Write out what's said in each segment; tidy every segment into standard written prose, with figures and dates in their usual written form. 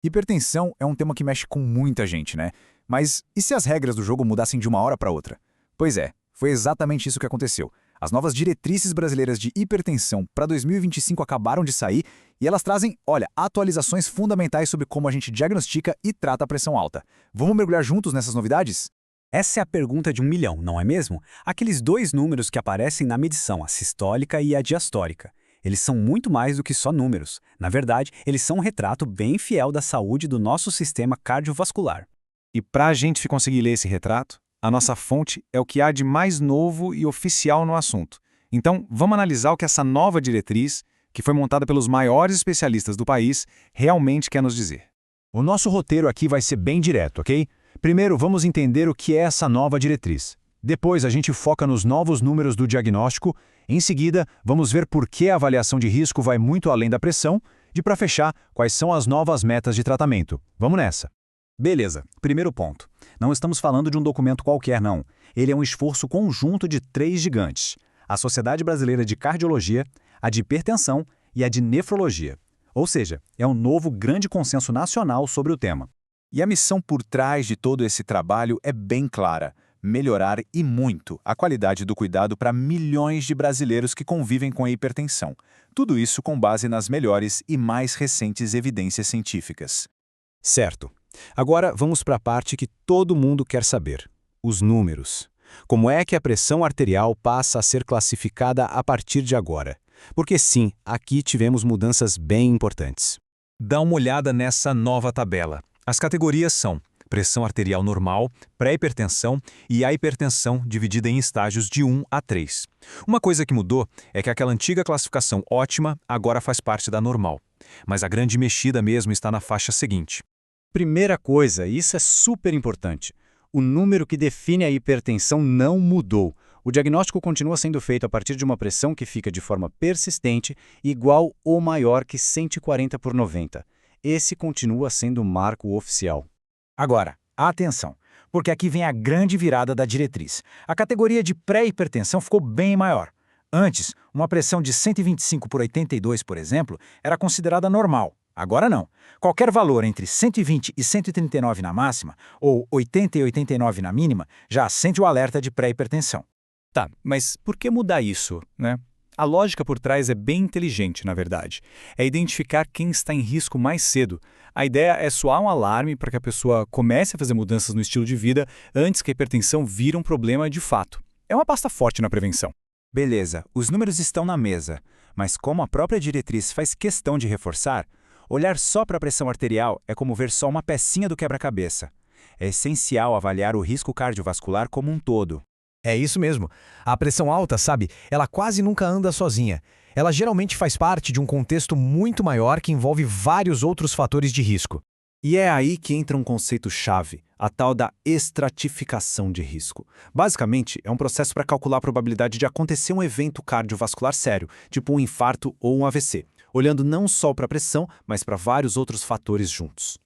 Hipertensão é um tema que mexe com muita gente, né? Mas e se as regras do jogo mudassem de uma hora para outra? Pois é, foi exatamente isso que aconteceu. As novas diretrizes brasileiras de hipertensão para 2025 acabaram de sair e elas trazem, olha, atualizações fundamentais sobre como a gente diagnostica e trata a pressão alta. Vamos mergulhar juntos nessas novidades? Essa é a pergunta de 1 milhão, não é mesmo? Aqueles dois números que aparecem na medição, a sistólica e a diastólica. Eles são muito mais do que só números. Na verdade, eles são um retrato bem fiel da saúde do nosso sistema cardiovascular. E para a gente conseguir ler esse retrato, a nossa fonte é o que há de mais novo e oficial no assunto. Então, vamos analisar o que essa nova diretriz, que foi montada pelos maiores especialistas do país, realmente quer nos dizer. O nosso roteiro aqui vai ser bem direto, ok? Primeiro, vamos entender o que é essa nova diretriz. Depois, a gente foca nos novos números do diagnóstico. Em seguida, vamos ver por que a avaliação de risco vai muito além da pressão. E, para fechar, quais são as novas metas de tratamento. Vamos nessa! Beleza, primeiro ponto. Não estamos falando de um documento qualquer, não. Ele é um esforço conjunto de 3 gigantes. A Sociedade Brasileira de Cardiologia, a de Hipertensão e a de Nefrologia. Ou seja, é um novo grande consenso nacional sobre o tema. E a missão por trás de todo esse trabalho é bem clara: melhorar e muito a qualidade do cuidado para milhões de brasileiros que convivem com a hipertensão. Tudo isso com base nas melhores e mais recentes evidências científicas. Certo. Agora vamos para a parte que todo mundo quer saber: os números. Como é que a pressão arterial passa a ser classificada a partir de agora? Porque sim, aqui tivemos mudanças bem importantes. Dá uma olhada nessa nova tabela. As categorias são pressão arterial normal, pré-hipertensão e a hipertensão dividida em estágios de 1 a 3. Uma coisa que mudou é que aquela antiga classificação ótima agora faz parte da normal. Mas a grande mexida mesmo está na faixa seguinte. Primeira coisa, e isso é super importante: o número que define a hipertensão não mudou. O diagnóstico continua sendo feito a partir de uma pressão que fica de forma persistente igual ou maior que 140/90. Esse continua sendo o marco oficial. Agora, atenção, porque aqui vem a grande virada da diretriz. A categoria de pré-hipertensão ficou bem maior. Antes, uma pressão de 125/82, por exemplo, era considerada normal. Agora não. Qualquer valor entre 120 e 139 na máxima, ou 80 e 89 na mínima, já acende o alerta de pré-hipertensão. Tá, mas por que mudar isso, né? A lógica por trás é bem inteligente, na verdade. É identificar quem está em risco mais cedo. A ideia é soar um alarme para que a pessoa comece a fazer mudanças no estilo de vida antes que a hipertensão vire um problema de fato. É uma pasta forte na prevenção. Beleza, os números estão na mesa, mas como a própria diretriz faz questão de reforçar, olhar só para a pressão arterial é como ver só uma pecinha do quebra-cabeça. É essencial avaliar o risco cardiovascular como um todo. É isso mesmo. A pressão alta, sabe, ela quase nunca anda sozinha. Ela geralmente faz parte de um contexto muito maior que envolve vários outros fatores de risco. E é aí que entra um conceito-chave, a tal da estratificação de risco. Basicamente, é um processo para calcular a probabilidade de acontecer um evento cardiovascular sério, tipo um infarto ou um AVC, olhando não só para a pressão, mas para vários outros fatores juntos.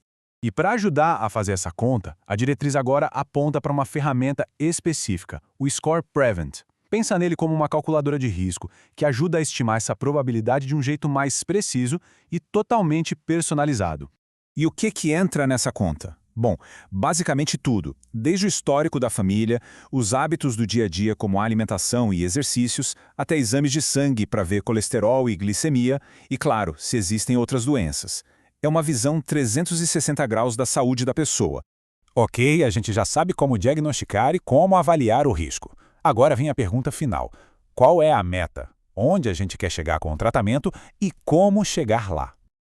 E para ajudar a fazer essa conta, a diretriz agora aponta para uma ferramenta específica, o Score Prevent. Pensa nele como uma calculadora de risco, que ajuda a estimar essa probabilidade de um jeito mais preciso e totalmente personalizado. E o que entra nessa conta? Bom, basicamente tudo, desde o histórico da família, os hábitos do dia a dia como alimentação e exercícios, até exames de sangue para ver colesterol e glicemia, e claro, se existem outras doenças. É uma visão 360 graus da saúde da pessoa. Ok, a gente já sabe como diagnosticar e como avaliar o risco. Agora vem a pergunta final: qual é a meta? Onde a gente quer chegar com o tratamento e como chegar lá?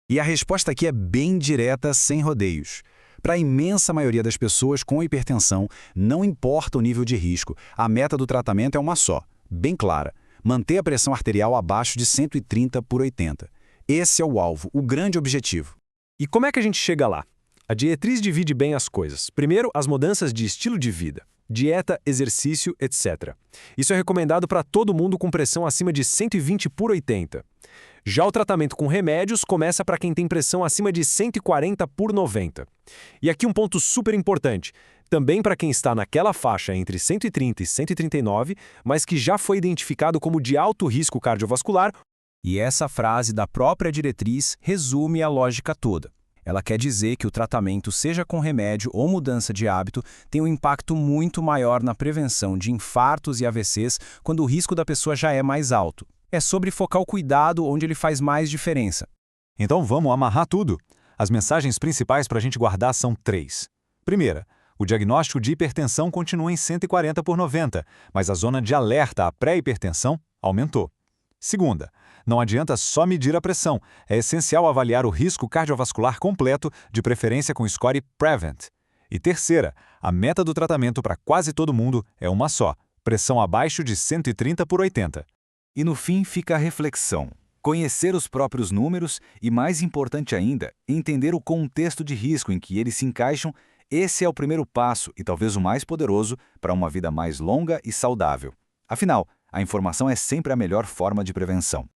E a resposta aqui é bem direta, sem rodeios. Para a imensa maioria das pessoas com hipertensão, não importa o nível de risco, a meta do tratamento é uma só, bem clara: manter a pressão arterial abaixo de 130/80. Esse é o alvo, o grande objetivo. E como é que a gente chega lá? A diretriz divide bem as coisas. Primeiro, as mudanças de estilo de vida, dieta, exercício, etc. Isso é recomendado para todo mundo com pressão acima de 120/80. Já o tratamento com remédios começa para quem tem pressão acima de 140/90. E aqui um ponto super importante, também para quem está naquela faixa entre 130 e 139, mas que já foi identificado como de alto risco cardiovascular. E essa frase da própria diretriz resume a lógica toda. Ela quer dizer que o tratamento, seja com remédio ou mudança de hábito, tem um impacto muito maior na prevenção de infartos e AVCs quando o risco da pessoa já é mais alto. É sobre focar o cuidado onde ele faz mais diferença. Então vamos amarrar tudo. As mensagens principais para a gente guardar são 3. Primeira, o diagnóstico de hipertensão continua em 140/90, mas a zona de alerta à pré-hipertensão aumentou. Segunda, não adianta só medir a pressão, é essencial avaliar o risco cardiovascular completo, de preferência com score Prevent. E terceira, a meta do tratamento para quase todo mundo é uma só, pressão abaixo de 130/80. E no fim fica a reflexão. Conhecer os próprios números e, mais importante ainda, entender o contexto de risco em que eles se encaixam, esse é o primeiro passo e talvez o mais poderoso para uma vida mais longa e saudável. Afinal, a informação é sempre a melhor forma de prevenção.